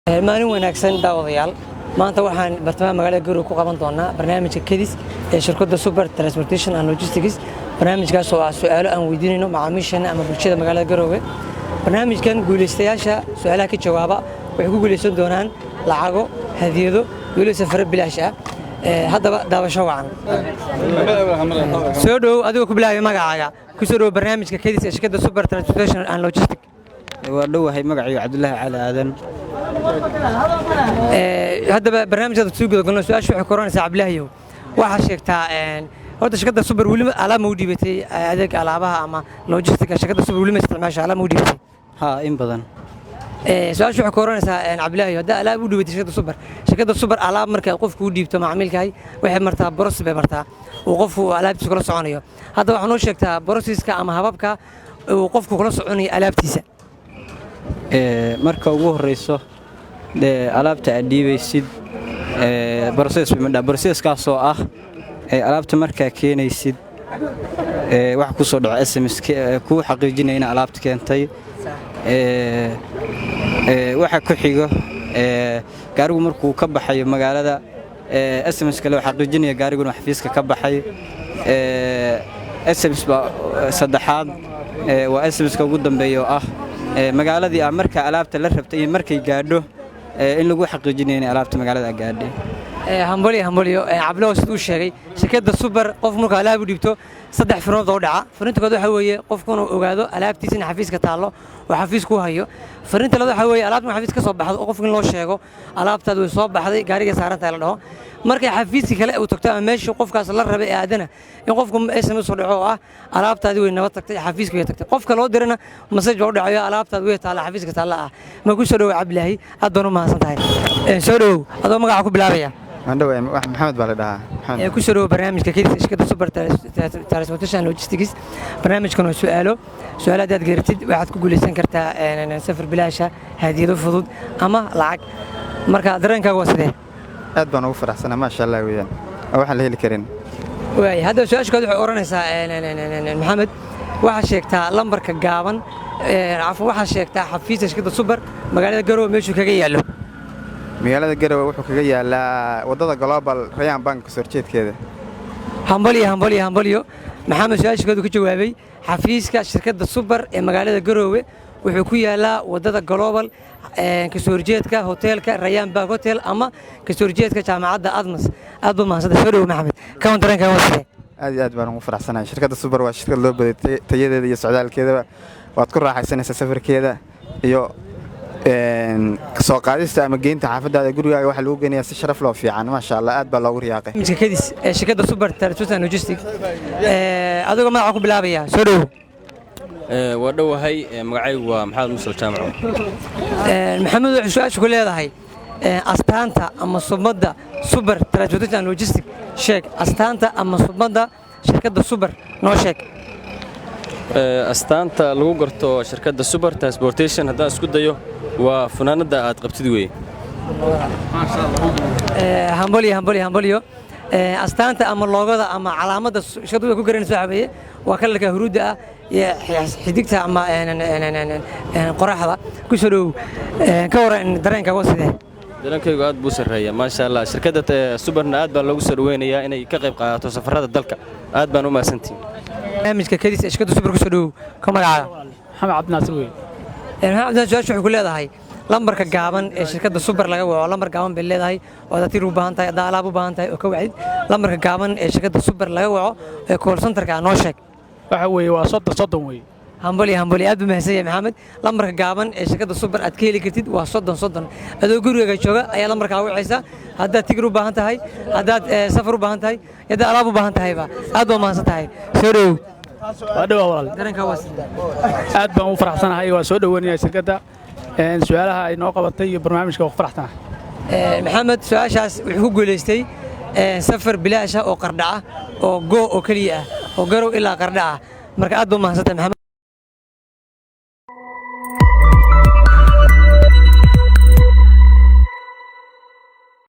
maalin wanaagsan daawadayaal maanta waxaan bartamaha magaalada Garowe ku qaban doonaa barnaamijka Kedis ee shirkadda Super Transportation and Logistics barnaamijkaas oo ah su'aalo aan weydiinayno macaamiisheena ama bulshada magaalada Garowe barnaamijkan guuleystayaasha su'aalaha ka jawaaba waxay ku guuleysan doonaan lacago hadiyado weli safar bilaash ah haddaba daawasho wacan soo dhow adigu ku bilaabay magacaaga ku soo dhow barnaamijka Kedis ee shirkadda Super Transportation and Logistics waa dhawahay magacayga Cabdullaahi Cali Aadan haddaba barnaamijka suuqyada galno su'aasha waxay koranaysaa Cabdullaahi waxa sheegtaa horta shirkadda Super weli alaab ma u dhibatay adeeg alaabaha ama logistics shirkadda Super weli ma isticmaasho alaab ma u dhibatay in badan su'aasha waxay koranaysaa Cabdullaahi hadda alaab u dhibatay shirkadda Super alaab marka qofku u dhiibto macaamilkahay waxay martaa process bay martaa oo qofku alaabtiisa kula soconayo hadda waxa noo sheegtaa processka ama hababka uu qofku kula soconayo alaabtiisa marka ugu horeyso alaabta aad dhiibaysid processkaas oo ah alaabta markaa keenaysid waxa ku soo dhaco SMS ku xaqiijinaya in alaabta keentay waxa ku xigo gaarigu markuu ka baxayo magaalada SMS kale waxa xaqiijinaya gaariguna xafiiska ka baxay SMS ba saddexaad waa SMS ka ugu dambeeyo ah magaaladii marka alaabta la rabtay in markay gaadho in lagu xaqiijinayo in alaabta magaalada gaadhay hambalyo Cabdullaahi sidoo sheegay shirkadda Super qof marka alaab u dhibto saddex fariimood oo dhaca fariinta koowaad waxa weeye qofku inuu ogaado alaabtiisa in xafiiska taalo oo xafiisku hayo fariinta labaad waxa weeye alaabta xafiiska soo baxdo oo qofku in loo sheego alaabtaadu way soo baxday gaariga saaranta la dhaho markay xafiiska kale uu tagto ama meesha qofkaas la rabay aadana in qofku SMS soo dhaco ah alaabtaadu way nabad tagtay xafiiska way tagtay qofka loo dirana message oo dhacayo alaabtaadu way taala xafiiska taala ah ma ku soo dhaw Cabdullaahi aad baan u mahadsantahay soo dhaw adoo magaca ku bilaabaya محمد بالدها ku soo dhaw barnaamijka Kedis shirkadda Super Transportation and Logistics barnaamijkan waa su'aalaad aad gaartid waxaad ku guuleysan kartaa safar bilaasha hadiyado fudud ama lacag marka dareenkaaga waa sidee aad baan ugu faraxsanahay ma sha Allah weeyaan waxaan la heli karin way hadda su'aashooda waxay oranaysaa Maxamed waxa sheegtaa lambarka gaaban waxa sheegtaa xafiiska shirkadda Super magaalada Garowe meeshuu kaga yaalo magaalada Garowe wuxuu kaga yaalaa wadada Global Rayaan Bank soo jeedkeeda hambalyo maxamed su'aashooda ku jawaabay xafiiska shirkadda Super ee magaalada Garowe wuxuu ku yaalaa wadada Global ka soo jeedka hotelka Rayaan Bank Hotel ama ka soo jeedka jaamacadda Admas aad buu mahadsan soo dhaw Maxamed ka daranka wasee aad baan ugu faraxsanahay shirkadda Super waa shirkad loo baday tayadeeda iyo socdaalkeeda waad ku raaxaysanaysaa safarkeeda iyo soo qaadista ama geynta xaafadaada gurigaaga waxa lagu geenayaa si sharaf loo fiican ma sha Allah aad baa loogu riyaaqay Kedis ee shirkadda Super Transportation and Logistics adiga magaca ku bilaabaya soo dhaw waa dhawahay magacaygu waa Maxamed Muuse Jaamaco Maxamed wuxuu su'aasha ku leedahay astaanta ama sumadda Super Transportation and Logistics sheeg astaanta ama sumadda shirkadda Super noo sheeg astaanta lagu garto shirkadda Super Transportation haddaan isku dayo waa funaanada aad qabtid weey hambalyo astaanta ama loogada ama calaamada shirkaddu ku garanayso xabeeye waa kalarka huruudda ah iyo xidigta ama qoraxda ku soo dhow ka waran dareenkaaga sidee dareenkaygu aad buu sareeyaa ma sha Allah shirkadda Superna aad baa loogu soo dhaweynayaa inay ka qayb qaadato safarada dalka aad baan u mahadsantihiin barnaamijka Kedis ee shirkadda Super ku soo dhow ka magacaaga Maxamed Cabdinaasir weey maxamed su'aasha wuxuu ku leedahay lambarka gaaban ee shirkadda Super laga waco lambar gaaban bay leedahay oo dad u baahan tahay alaab u baahan tahay oo ka wacid lambarka gaaban ee shirkadda Super laga waco ee call center-ka noo sheeg waxa weeye waa 30 weey hambalyo aad buu mahadsan yahay Maxamed lambarka gaaban ee shirkadda Super aad ka heli kartid waa 30 adoo gurigaaga jooga ayaa lambarka wacaysa haddaad tigir u baahan tahay haddaad safar u baahan tahay haddaad alaab u baahan tahayba aad baa mahadsan tahay soo dhow waa dhaw walaal dareenka waa aad baan u faraxsanahay waa soo dhaweynaya shirkadda su'aalaha ay noo qabatay iyo barnaamijka waa faraxsanahay Maxamed su'aashaas wuxuu ku guuleystay safar bilaash ah oo qardhaca oo go oo kaliya ah oo Garowe ilaa qardhaca marka aad baa mahadsan tahay Maxamed